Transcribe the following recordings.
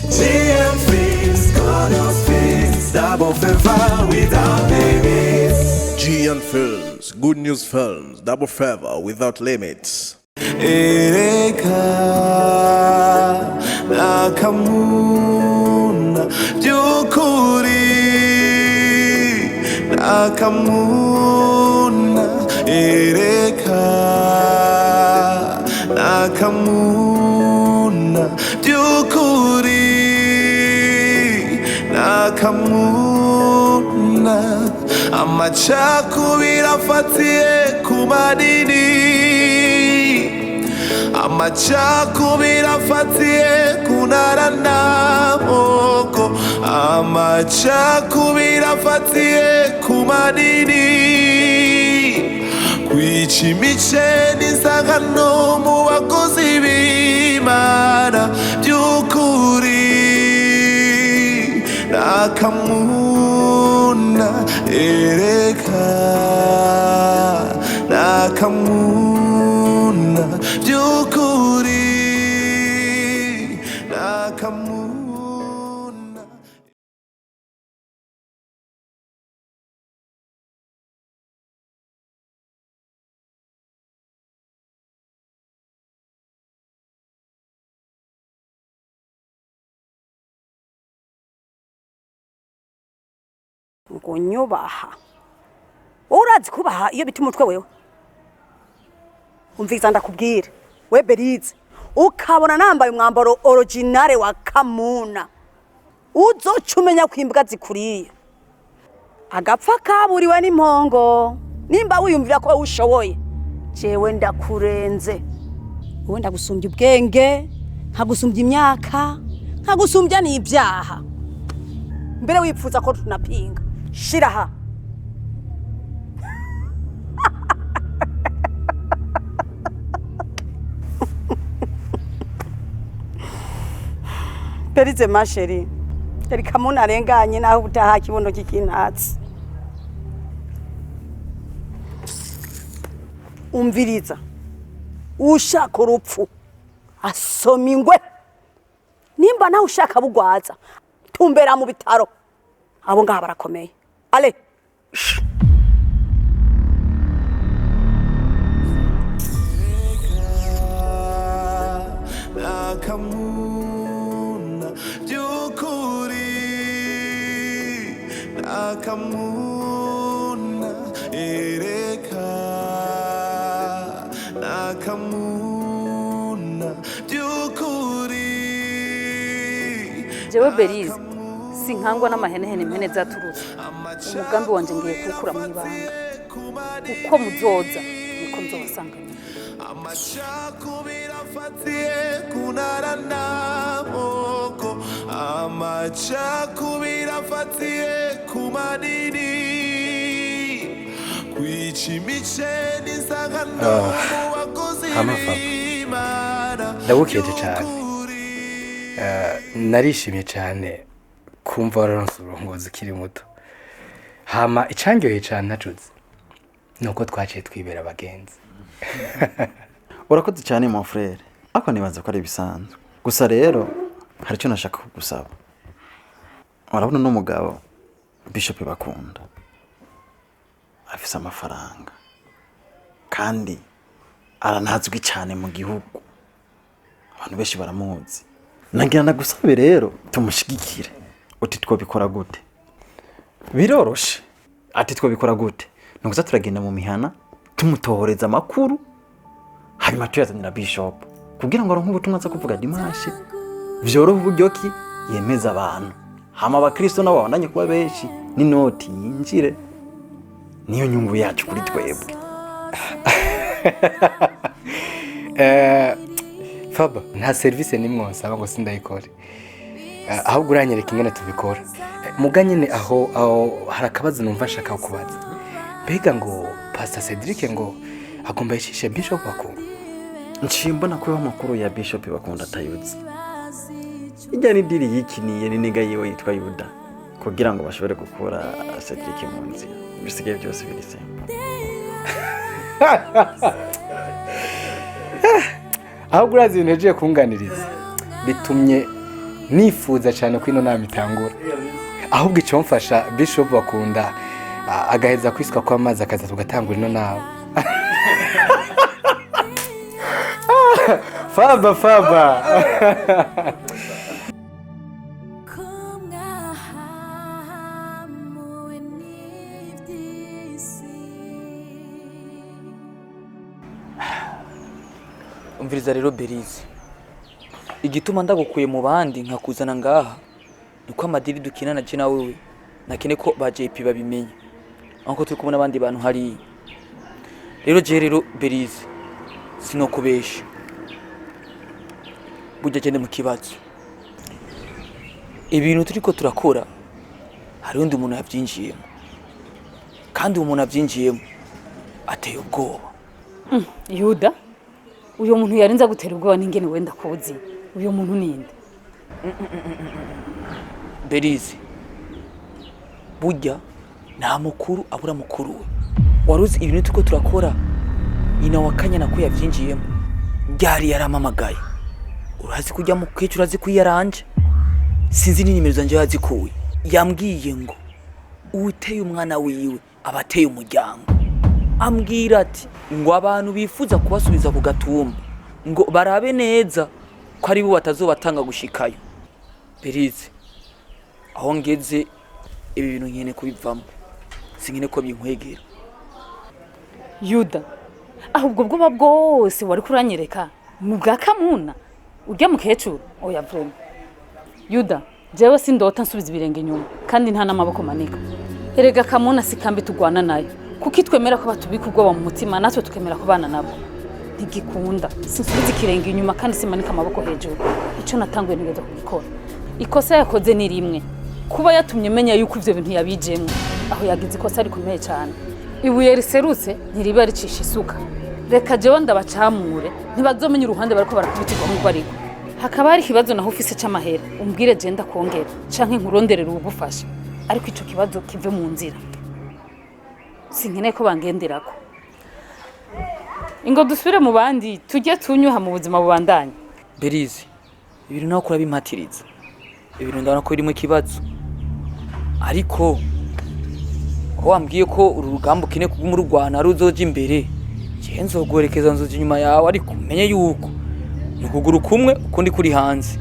GM Films, God of Films, double favor without limits. GM Films, good news films, double favor without limits. Akamuna Jukuri Akamuna Akamuna Jukuri Akamuna Amachakubira afatiye ku madini Amachakubira afatiye kunara n'amoko Amachakubira afatiye ku madini Kwica imice n'isangano mu bakozi b'Imana by'ukuri Nakamuna Nakamuna by'ukuri Nakamuna. ngo nyubaha urazi kubaha iyo biti umutwe wewe umviza ndakubwira we Berize ukabona nambaye umwambaro originale wa Akamuna uzoca umenya ko imbwa zikuriye agapfa kaburiwe n'impongo nimba wiyumvira ko ushoboye jewe ndakurenze wowe ndagusumbya ubwenge nkagusumbya imyaka nkagusumbya n'ibyaha mbere wipfuza ko tunapinga shiraha Berize masheri yari Kamuna arenganye naho utaha kibondo kikintatsi umviriza ushaka urupfu asoma ingwe nimba nawe ushaka bugwaza tumbera mu bitaro abo ngaha barakomeye ale Akamuna by'ukuri Akamuna Akamuna by'ukuri jewe Berize sinkangwa n'amahenehene impene zaturutse umugambi wanje ngiye kukura mu ibanga uko muzoza niko nzobasanganya Amachakubira afatiye kunara n'amoko Amachakubira afatiye ku madini Kwica imice n'isangano mu bakozi b'Imana ndagukete cyane narishimye cyane kumva wararonse uburongozi ukiri muto hama icangyoheye cyane nacuze nuko twaciye twibera abagenzi urakoze cyane mon frère ako nibaza ko ari bisanzwe gusa rero hari icyo nashaka kugusaba urabona n'umugabo Bishop bakunda afise amafaranga kandi aranazwi cyane mu gihugu abantu benshi baramuzi nagira nagusabe rero tumushigikire uti twobikora gute biroroshe ati twobikora gute nukuza turagenda mu mihana tumutohoreza amakuru hanyuma tuyazanira Bishop kugira ngo aronke ubutumwa zo kuvuga dimanche vyoroha uburyo ki yemeza abantu hama abakristo nabo bandanye kuba benshi n'inoti yinjire niyo nyungu yacu kuri twebwe Faba nta service nimwe nsaba ngo sindayikore ahubwo uranyereka ingene tubikora muga nyine aho harakabaza numva nshaka kubaza mbega ngo Pastor Cedric ngo agomba yishishe Bishop bakunda nchimbona ko amakuru ya Bishop bakunda atayuzi ijya ni diri yikiniye ni niga yiwe yitwa Yuda kugira ngo bashobore gukora Cedric mu nzira bisigaye byose birise ahubwo urazi ibintu yagiye kunganiriza bitumye nifuza cyane ko ino nama itangura ahubwo icyo mfasha Bishop bakunda agaheza kwiswa kwa amazi akaza tugatangura ino nama Faba umviriza rero Berize igituma ndagukuye mu bandi nkakuzana ngaha niko amadiri dukinana je na wewe nakene ko ba JP babimenya anko turi kubona abandi bantu hari rero Berize sinokubesha burya gende mu kibazo ibintu turiko turakora hari undi umuntu yavyinjiyemo kandi umuntu yavyinjiyemo ateye ubwoba Yuda uyo muntu yarinza gutera ubwoba n'ingene wenda kuzi uyo muntu ninde Berize burya nta mukuru abura mukuru we waruzi ibintu turiko turakora ina wakanya nako yavyinjiyemo byari yaramamagaye urazi kujya mu kwicu urazi kwiyaranje sinzi ni nimero zanje yazikuye yambwiye ngo uteye umwana wiwe abateye umuryango ambwira ati ngo abantu bifuza kubasubiza ku gatumba ngo barabe neza ko ari bo batazobatanga gushikayo Berize aho ngeze ibi bintu nkene kubivamo sinkene ko binkwegera Yuda ahubwo bwoba bwose wari kuranyereka mu bwa Kamuna ujya mu kecuru oya vrema Yuda jewe sindota nsubiza ibirenge inyuma kandi nta namaboko manika erega Kamuna sikambi tugwana nayo kuko itwemera ko batubika ubwoba mu mutima natwe tukemera ko bana nabo ntigikunda sinsubiza ikirenge inyuma kandi simanika amaboko hejuru ico natanguye nigeze kubikora ikosa yakoze ni rimwe kuba yatumye menya yuko ivyo bintu yabijemwe aho yagize ikosa rikomeye cyane ibuye riserutse ntiriba ricisha isuka reka jewe ndabacamure ntibazomenya uruhande bariko barakubitirwa mu ariko hakaba hari ikibazo naho ufise c'amahera umbwire je ndakongera canke nkuronderera ubufasha ariko ico kibazo kive mu nzira sinkeneye ko bangenderako ingo dusubire mu bandi tujye tunyuha mu buzima bubandanye Berize ibintu naho kura bimpatiriza ibintu ndabona ko birimo ikibazo ariko ko wambwiye ko uru rugamba ukine kuguma urugwana ruzoja imbere je nzogorekeza nzoja inyuma yawe ariko umenye yuko nukuguru kumwe ukundi kuri hanze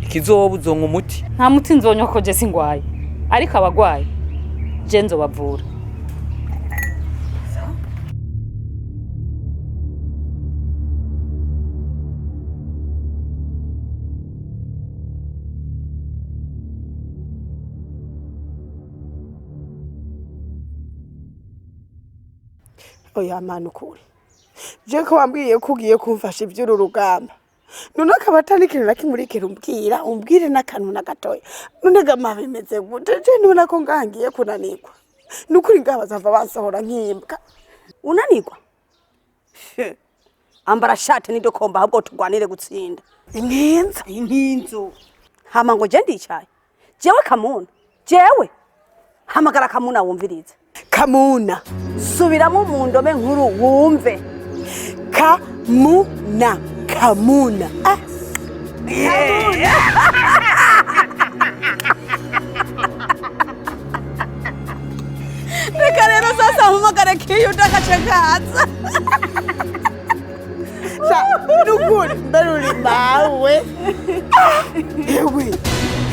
ikizoba uzonka umuti nta muti nzonywa ko je singwaye ariko abagwaye je nzobavura oya mana ukuri je ko wambwiye ko ugiye kumfasha iby'uru rugamba none akaba atanikintu na kimwe urikira umbwire n'akantu na gatoya none gama bimeze gute je nibona ko ngangiye kunanirwa nukuri ngaba zava basohora nk'imbwa unanirwa ambara shate nido komba ahubwo tugwanire gutsinda impinzo hama ngo je ndicaye jewe Kamuna jewe hamagara Kamuna wumvirize Kamuna subiramo mu ndome nkuru wumve Kamuna ah reka rero sasa hamagara Kiyuda kacakaza nukuri mberuri mawe ewe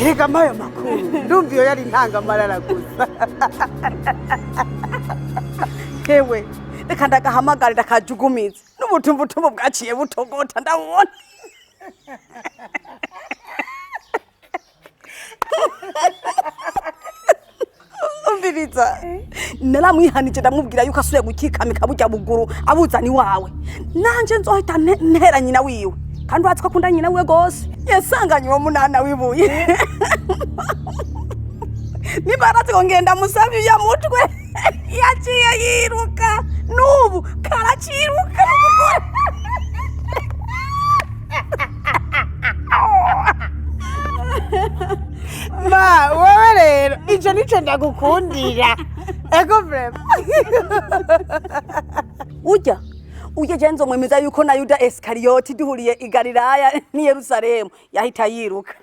reka mayo makuru ndumva iyo yari ntangamarara gusa hewe reka ndagahamagarira kajugumiza n'ubutumbutumbu bwaciye butogota ndabona umviriza naramwihanije ndamubwira yuko asuye gukikamika burya buguru abuzani wawe nanje nzohita ntera nyina wiwe kandi uratse ko akunda nyina wiwe gose yasanganye uwo munana wibuye nibaratse ko ngenda musabye ya mutwe yaciye yiruka nubu karaciruka ma wewe rero ico nico ndagukundira ego vrema ujeje nzomwemeza yuko na Yuda Iskariyoti duhuriye i Galilaya ni Yerusalemu yahita yiruka.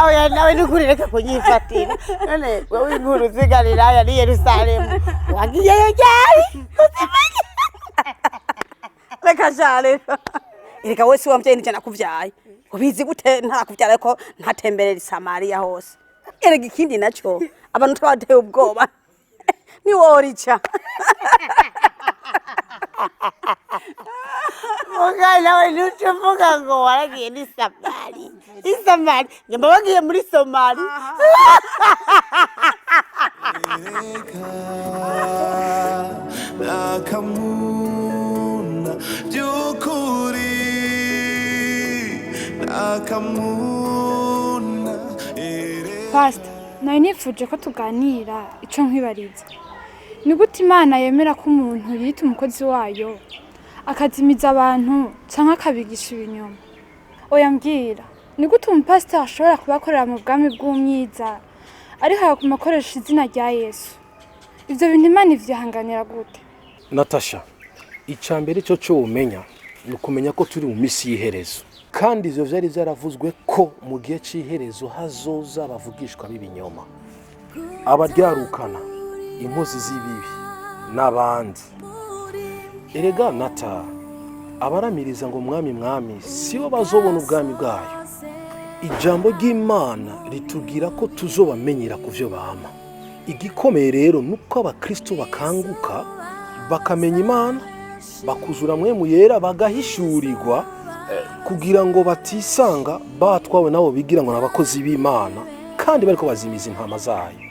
Oya nawe nukurireka kunyifatira. None wewe inkuru zi Galilaya ni Yerusalemu. Wagiyeyo ryari? Reka jale. Ereka wese wamvye nije nakuvyaye. Ubizi gute ntakuvyara ko ntatemberera Samaria hose. Erega ikindi naco abantu twabateye ubwoba. Ni worica. Oga nawe nucuvuga ngo waragiye ni Samari. Isamari nyamba wagiye muri Somali. Akamuna byukuri Akamuna Pastor, nari nifuje ko tuganira ico nkwibariza. Ni gute Imana yemera ko umuntu yita umukozi wayo akazimiza abantu canke akabigisha ibinyoma? Oya mbwira, ni gute umupastor ashobora kubakorera mu bwami bw'umwiza ariko akakoresha izina rya Yesu? Ivyo bintu Imana ivyihanganira gute? Natasha, icambere cyo cyo umenya ni ukumenya ko turi mu misi y'iherezo. Kandi ivyo vyari vyaravuzwe ko mu gihe c'iherezo hazoza bavugishwa b'ibinyoma. Abaryarukana, impuzi z'ibibi n'abandi. Erega Nata, abaramiriza ngo mwami sibo bazobona ubwami bwayo. Ijambo ry'Imana ritubwira ko tuzobamenyera kuvyo bama. Igikomeye rero nuko abakristo bakanguka bakamenya Imana, bakuzura mwemu yera bagahishurirwa kugira ngo batisanga batwawe nabo bigira ngo nabakozi b'Imana kandi bariko bazimiza intama zayo.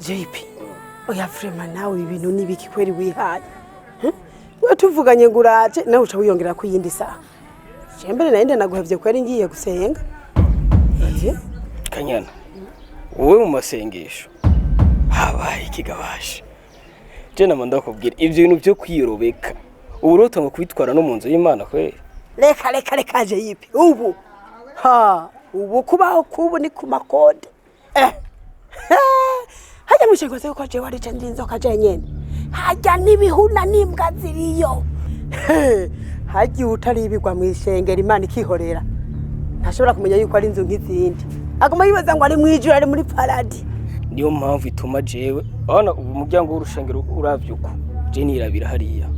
JP, oya vrema nawe ibintu nibiki kweri wihaye. Wewe tuvuganye nguraje nawe uca wiyongera ku yindi saha. Jembere naende naguhevye kweri ngiye gusenga. Kanyana, wowe mu masengesho habaye ikigabasha. Je namanda kubwira ivyo bintu byo kwirobeka. Uburoto ngo kwitwara no mu nzu y'Imana kweri. Reka JP. Ubu kubaho kubu ni ku makode. Hajya mushengoze uko je wari candinzo kaje nyene. Hajya nibihuna nimbwa ziriyo. Hajya utari ibigwa mwishengera Imana ikihorera. Ntashobora kumenya yuko ari inzu nk'izindi. Aguma yibaza ngo ari mwijuru ari muri paradi. Niyo mpamvu ituma jewe abana ubu muryango w'urushengero uravyuko. Je nirabira hariya.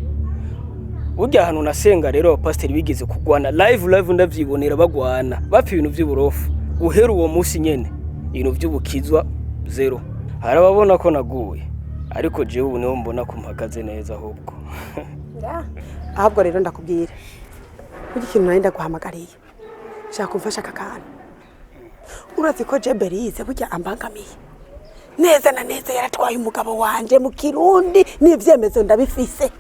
Urya hano nasenga rero pastor bigeze kugwana live ndavyibonera bagwana. Bapfa ibintu by'uburofu. Uhera uwo munsi nyene ibintu by'ubukizwa zero. Harababona ko naguye ariko jewe ubu niho mbona ko mpagaze neza ahubwo. Ahubwo rero ndakubwira kuki kintu nari ndaguhamagariye shaka kumfasha kakana. Urazi ko Jeberize burya ambangamiye neza na neza yaratwaye umugabo wanje mu Kirundi n'ivyemezo ndabifise.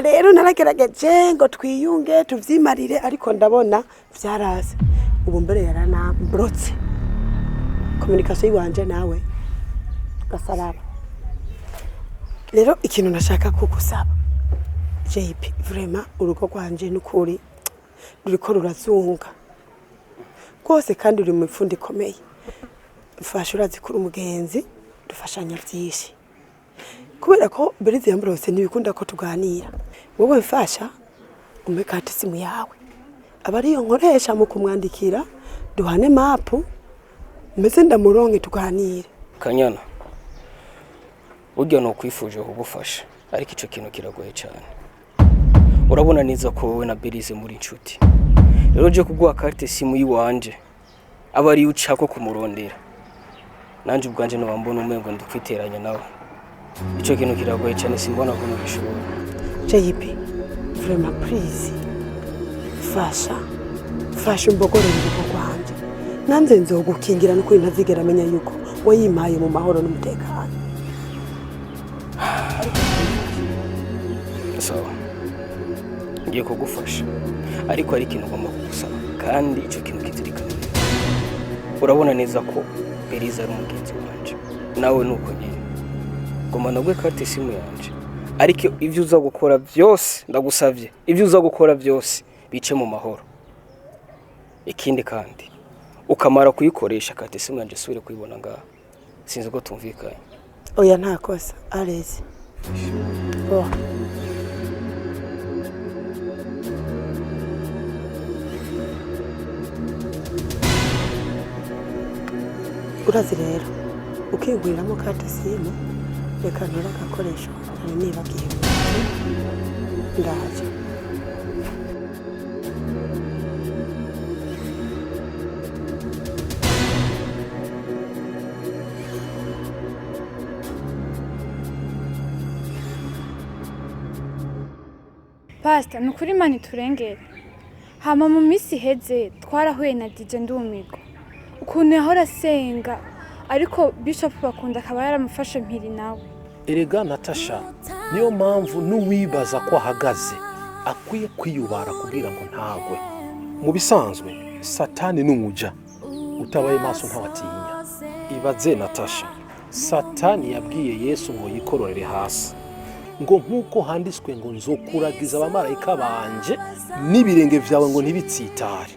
Rero naragerageje ngo twiyunge tuvyimarire ariko ndabona vyarase. Ubu mbere yaranambrotse communication yiwanje nawe gasaraba. Rero ikintu nashaka kugusaba JP, vraiment urugo rwanje n'ukuri ruriko rurazunga rwose kandi uri mu ifundi ikomeye. Mfasha urazi kuri umugenzi dufashanya byinshi kubera ko Berize yambrose nibikunda ko tuganira. Wowe mfasha umekata simu yawe aba ariyo nkoresha mu kumwandikira duhane mapu meze ndamuronke tuganire. Kanyana, urya no kwifuje kugufasha ariko ico kintu kiragoye cyane. Urabona neza ko wowe na Berize muri inshuti. Rero je kuguha carte simu yiwanje aba ari ucako kumurondera. Nanje ubwanje no bambona umengo ndikwiteranya nawe. Ico kintu kiragoye cyane simbona ko nabishobora. JP, vraiment please. Fasha umbogorere urugo rwanje. Nanze nzogukingira no kuri ntazigera amenya yuko wayimpaye mu mahoro n'umutekano. sawa ngiye kugufasha ariko hari ikintu ugomba kugusaba kandi icyo kintu kizirikana urabona neza ko Beriza ari umugenzi wanje nawe nuko nyine ngoma nabwe carte simu yanje ariko ivyo uza gukora byose ndagusavye ivyo uza gukora byose bice mu mahoro ikindi kandi ukamara kuyikoresha carte simu yanje subire kuyibona ngaha sinzi ko tumvikanye oya nta kosa areze urazi rero ukiguriramo carte simu reka ntora agakoresho nibagiye ndaje Pastor nukuri mani turengera hama mu misi heze twarahuye na DJ Ndumigo ukuntu yahora asenga ariko Bishop bakunda akaba yaramufashe mpiri nawe erega Natasha niyo mpamvu n'uwibaza ko ahagaze akwiye kwiyubara kugira ngo ntagwe mu bisanzwe satani n'umuja utabaye maso ntawatinya ibaze Natasha satani yabwiye Yesu ngo yikororere hasi ngo nkuko handitswe ngo nzokuragiza abamarayika banje n'ibirenge vyawe ngo ntibitsitare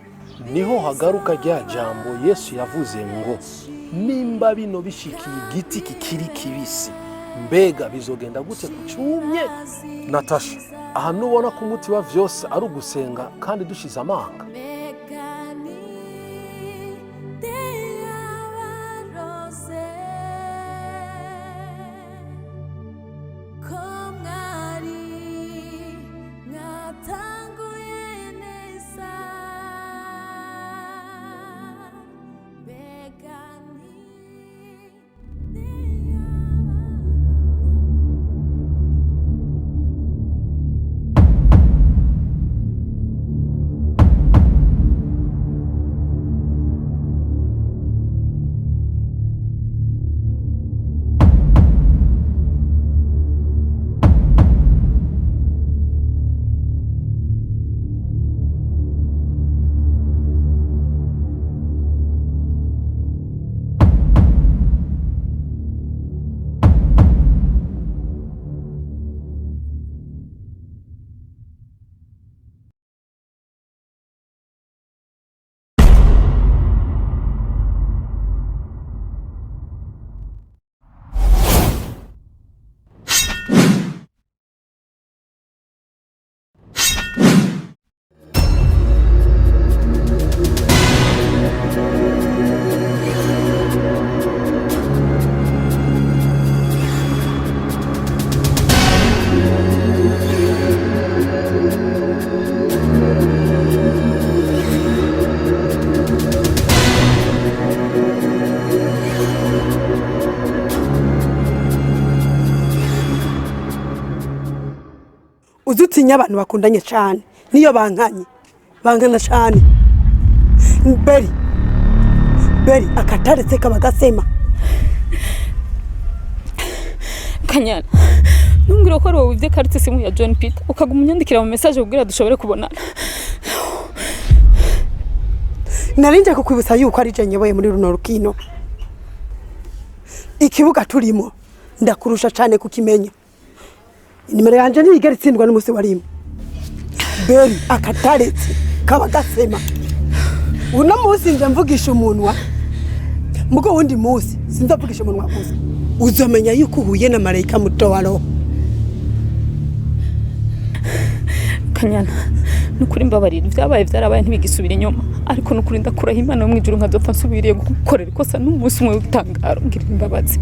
niho hagaruka rya jambo Yesu yavuze ngo nimba bino bishikiye igiti kikiri kibisi mbega bizogenda gute kucumye Natasha aha nubona ko umuti wa vyose ari ugusenga kandi dushize amanga uzutinya abantu bakundanye cyane niyo bangana cyane beri akataretse kabagasema Kanyana ntumbwire ko wowe uvye carte simu ya John Peter ukaguma unyandikira mu message kugira dushobore kubonana narinje kukwibutsa yuko ari je nyoboye muri runo rukino ikibuga turimo ndakurusha cyane kukimenya nimero yanje ntigera itsindwa n'umusi warimo beri akataretse kabagasema uno munsi nje mvugisha umunwa mugo wundi munsi sinzavugisha umunwa gusa uzomenya yuko uhuye na marayika muto wa roho Kanyana nukuri mbabarira vyabaye vyarabaye ntibigisubira inyuma ariko nukuri ndakuraho Imana yo mwijuru nkazopfa nsubiriye gukorera ikosa n'umunsi umwe w'itangaro ngira imbabazi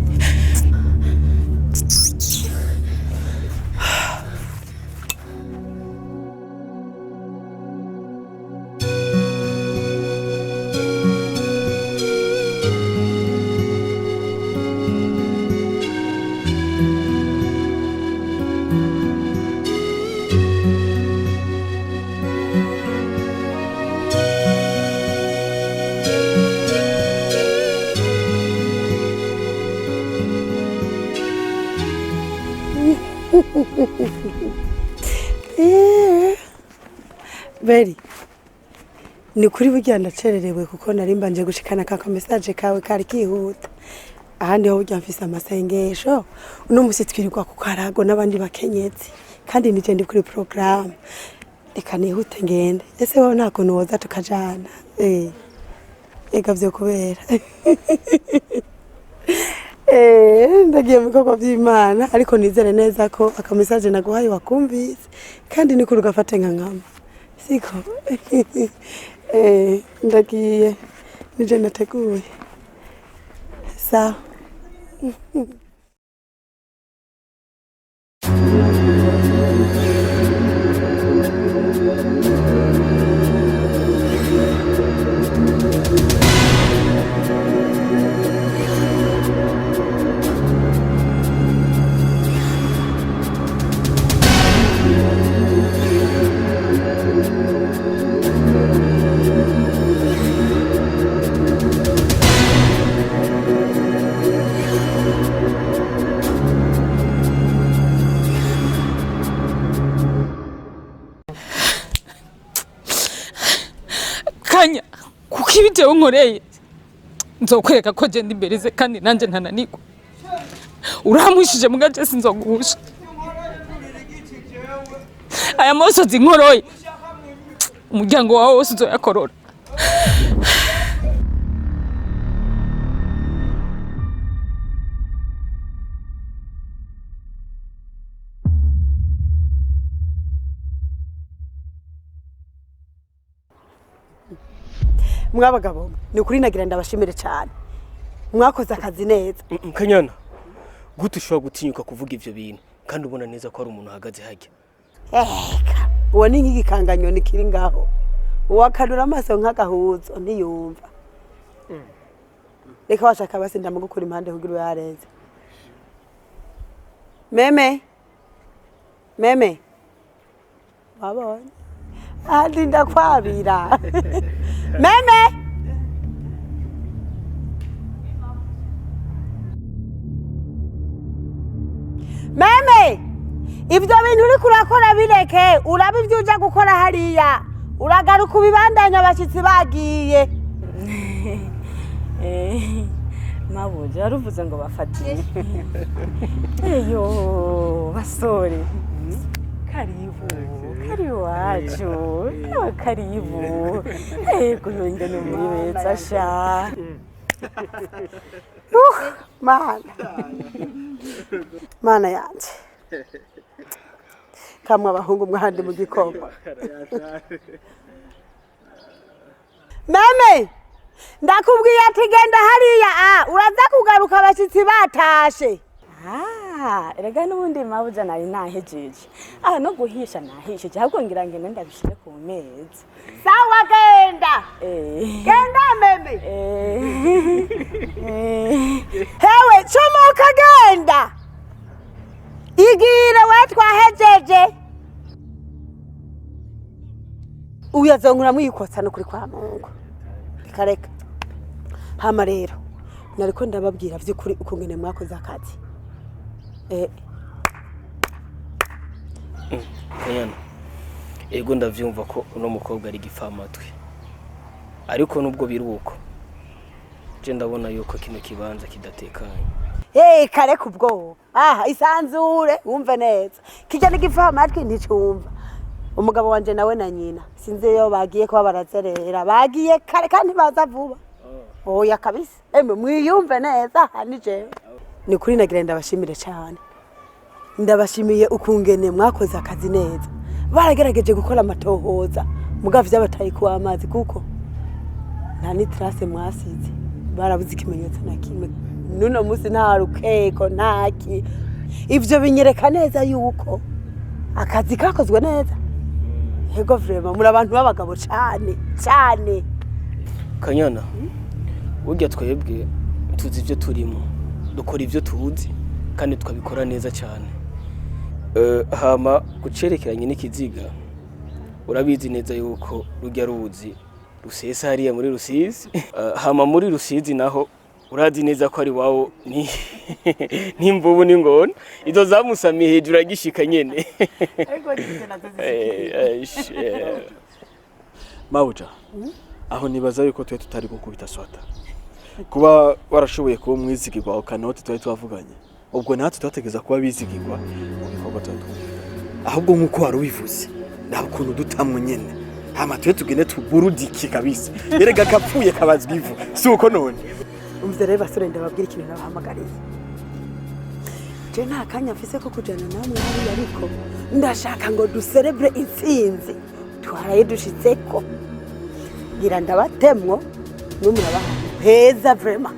Beri ni kuri burya ndacererewe kuko nari mbanje gushikana ka message kawe kari kihuta ahandi ho burya mfise amasengesho uno musi twirirwa ku karago n'abandi bakenyezi kandi nije ndi kuri program reka nihute ngende ese wowe nta kuntu woza tukajana ega vyo kubera ndagiye mu bikorwa by'Imana ariko nizere neza ko aka message naguhaye wakumvise kandi ni kuri ugafate nka nkama siko ndagiye nije nateguye sawa kanya kuko ibitewe nkoreye nzokwereka ko je ndimbereze kandi nanje ntananirwa uramushije mugace sinzogusha aya mosozi nkoroye umuryango wawe wose uzoyakorora mwabagabo ni kuri nagira ndabashimire cyane mwakoze akazi neza Kanyana gute ushobora gutinyuka kuvuga ivyo bintu kandi ubona neza ko ari umuntu ahagaze hajya uwo ni nk'igikanganyoni kiri ngaho uwakanura amaso nk'agahuzo ntiyumva reka washaka basi ndamugukura impande kugira uyarenze meme wabonye andi ndakwabira meme ibyo bintu uri kurakora bireke uraba ibyo uja gukora hariya uragaruka ubibandanya abashitsi bagiye mabuja yaruvuze ngo bafatiye eyo basore karibu wacu karibu ego yongene muri beza sha mana yanje kamwe abahungu mwahandi mu gikomba meme ndakubwiye ati genda hariya uraza kugaruka abashitsi batashe erega n'ubundi mabuja nari nahejeje no guhisha nahishije ahubwo ngira ngene ndabishire ku meza sawa genda genda meme hewe comoka genda igire we twahejeje uyazongura mwikotsa no kuri kwa Mungu kareka hama rero nariko ndababwira vy'ukuri ukungene mwakoze akazi Kanyana ego ndavyumva ko uno mukobwa ari gifamatwe ariko nubwo biruko je ndabona yuko kino kibanza kidatekanye kareka ubwo isanzure wumve neza kijya n'igifamatwe nticumva umugabo wanje nawe na nyina sinze yo bagiye kwa barazerera bagiye kare kandi baza vuba oya kabisa mwiyumve neza nije ni kuri nagira ndabashimire cyane ndabashimiye ukungene mwakoze akazi neza baragerageje gukora amatohoza mugavye abatayi ku amazi kuko nta ni trace mwasize barabuze ikimenyetso na kimwe nuno musi nta rukeko ntaki ivyo binyereka neza yuko akazi kakozwe neza Hego vrema muri abantu b'abagabo cyane Kanyana urya twebwe tuzi ivyo turimo dukora ivyo tuzi kandi tukabikora neza cyane hama gucerekeranye n'ikiziga urabizi neza yuko rujya ruzi rusesa hariya muri Rusizi hama muri Rusizi naho urazi neza ko ari wawo ni nimvubu n'ingona izo zamusamiye hejuru agishika nyene ariko ngize nazo Mawuja aho nibaza yuko twe tutari gukubita swata kuba warashoboye kuba mwizigirwa ukanoti twari twavuganye ubwo natwe twategeza kuba bizigirwa mu bikorwa tatu ahubwo nkuko wari ubivuze nta kuntu dutamwe nyene hama twe tugende tuburudiki kabisa erega kapfuye kabazwa ivu si uko none umvise rero basore ndababwira ikintu nabahamagariye je nta kanya mfise ko kujana namwe hari ariko ndashaka ngo ducelebre intsinzi twaraye dushitseko ngira ndabatemwo numuraba heza vraiment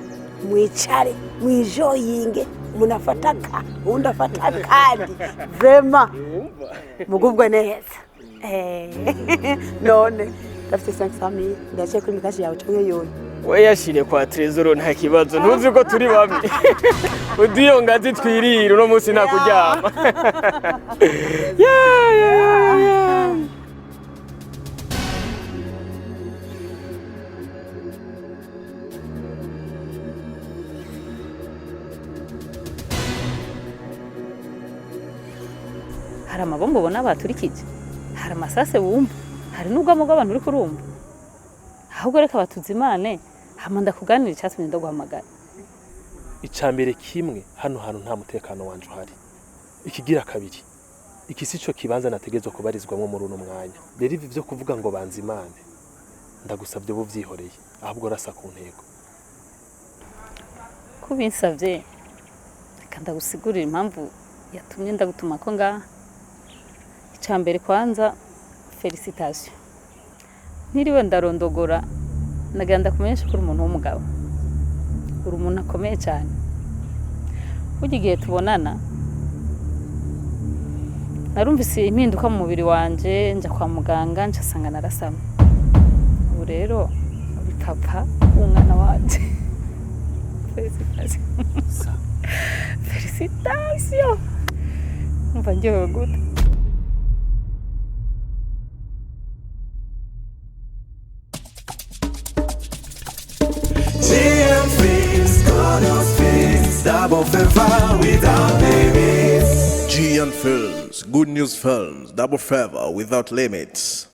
mwicare mwijoyinge munafataka undi afata kandi vraiment mugubwe neza none ndafite 500,000 ndaje kuri mikashi yawe canke yone we yashire kwa Trezor nta kibazo ntuzi ko turi bamwe udiyo ngazi twirira uno munsi nta kuryama hari amabombo ubona baturikije hari amasase wumva hari n'ubwamo bw'abantu uri kurumva ahubwo reka batuzimane hama ndakuganira icyatumye ndaguhamagara icambere kimwe hano hantu nta mutekano wanje uhari ikigira kabiri iki sico kibanza nategezwe kubarizwamo muri uno mwanya rero ivi byo kuvuga ngo banzimane ndagusabye bo vyihoreye ahubwo rasa ku ntego kubinsavye reka ndagusigurira impamvu yatumye ndagutuma ko ngaha icambere kwanza felicitation niriwe ndarondogora naganda kumenyesha kuri umuntu w'umugabo uri umuntu akomeye cyane burya igihe tubonana narumvise impinduka mu mubiri wanje nja kwa muganga nsanga narasama ubu rero uri papa w'umwana wanje felicitation umva njyewe gute Double favor without limits. GN Films, Good News Films, Double Favor Without Limits.